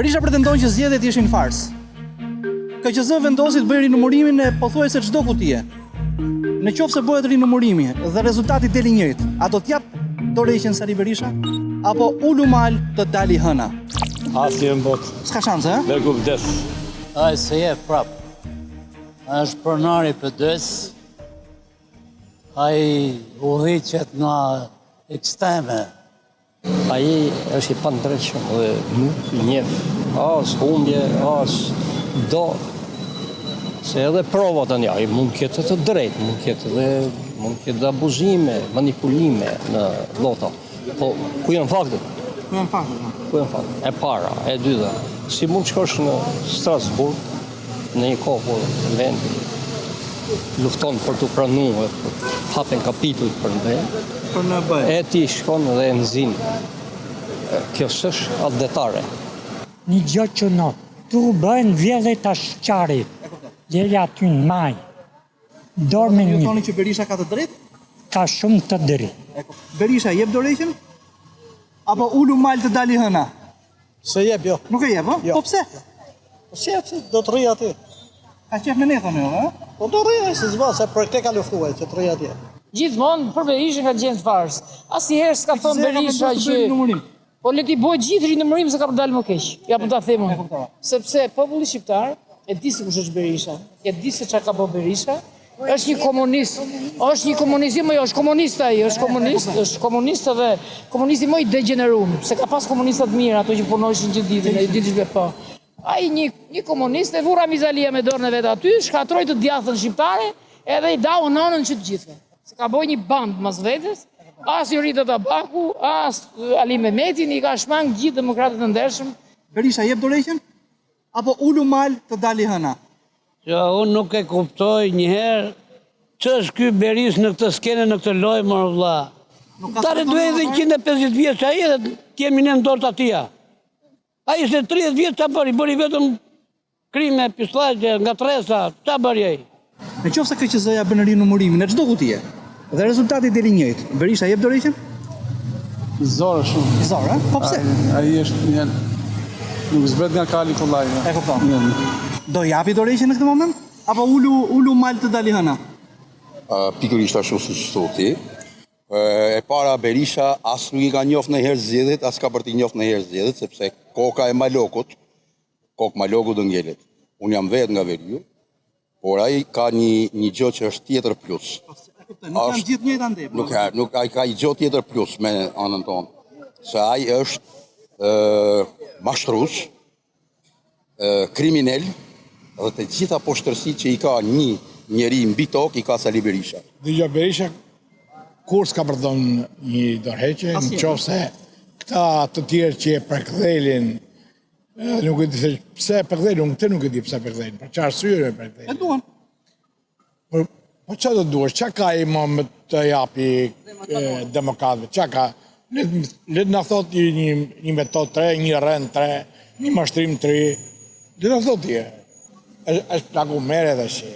Berisha pretendon që zgjedhjet ishin fars. KQZ vendosi të bëjë rinumërimin e pothuajse çdo kutie. Në qoftë se bëhet rinumërimi dhe rezultati del i njëjtë, a do t'jap dorëheqjen Sali Berisha apo ulu mal të dali hëna? Asnjë në botë. S'ka shanse, ha? Lërgu vdes. Ai se je prap. Ai është pronari PD-s. Ai udhëhiqet nga ekstreme. Ai është i pandrejshëm dhe nuk njeh as humbje, as do. Se edhe provat janë, ai mund të ketë të drejtë, mund të ketë abuzime, manipulime në lota. Po ku janë faktet? Ku janë faktet? Ku janë faktet? E para, e dyta, si mund të shkosh në Strasburg, në një kohë në vend, lufton për të pranuar, për hapen kapitull për në vend, Për në BE. e ti shkon dhe e nxin. Kjo s'është adetare. Një gjë që në tu bëhen vjedhe të shqarit, deri aty në maj. Dorë me Ju një, thoni që Berisha ka të drejtë? ka shumë të drejtë. Berisha jep dorëheqjen? Apo ulu mal të dali hëna? Se jep, jo. Nuk e jep, ha? Jo. Po pse? Po si jep, do të rri aty. Ka qef me ne thonë jo, ha? Po do rri, se zva, se për te ka luftuaj, që të rri atje. Gjithmonë për Berishën ka gjendë fars. Asnjëherë s'ka thënë Berisha që po le ti bëj gjithë rinumërim se ka për dalë më keq. Ja po ta them unë. Sepse populli shqiptar e di se kush është Berisha. E di se çka ka bërë Berisha. Është një komunist. Është një komunist, jo, është komunist ai, është komunist dhe komunisti më i degeneruar, se ka pas komunistat mirë, ato që punoshin gjithë ditën, e ditësh po. Ai një komunist e vura Mizalia me dorën e vet aty, shkatroi të djathën shqiptare, edhe i dau nënën që të gjithëve. Se ka bëj një band mas vetes, as Jorita Tabaku, as Ali Mehmetin, i ka shmang gjithë demokratët e ndershëm. Berisha jep dorëheqjen? Apo ulu mal të dali hëna? Ja, unë nuk e kuptoj njëherë që është ky Berisha në këtë skene, në këtë lojë, mërë vlla. Tare duhet edhe 150 vjeç ai edhe kemi ne në dorë të atia. Ai ishte 30 vjeç qa bëri vetëm krime, pislajgje, nga tresa, qa bëri ai? Në qoftë se KQZ-ja bën rinumërimin në çdo kutie dhe rezultati del i njëjtë, Berisha jep dorëheqjen? Zorë shumë. Zor, ha? Po pse? Ai është një... Nuk zbret nga Kali Kollaj. E kupton. Do japi dorëheqjen në këtë moment? Apo ulu mal të dali hëna? Pikërisht ashtu siç thoti. E para Berisha as nuk i ka njoft ndonjëherë zgjedhjet, as ka për të njoft ndonjëherë zgjedhjet, sepse koka e Malokut, kokë Malokut do ngjelet. Unë jam vetë nga Veriu, por ai ka një gjë që është tjetër plus. Nuk janë gjithë njëjta ndër. Nuk ai ka një gjë tjetër plus me anën tonë. Se ai është mashtrues, kriminal, dhe të gjitha poshtërsitë që i ka një njeri mbi tokë i ka Sali Berisha. Dëgjoj, Berisha kur s'ka përdon një dorëheqje, në qoftë se këta të tjerë që e përkdhelin, nuk e di se pse e përkdhelin, unë nuk e di pse e përkdhelin, për çfarë arsye e përkdhelin. E duan. Po çfarë do duash? Çka ka ai më të japi demokratëve? Çka ka? Le të na thotë një metodë 3, një rend 3, një mashtrim 3. Le të na thotë ti. Është plagu merë edhe shi.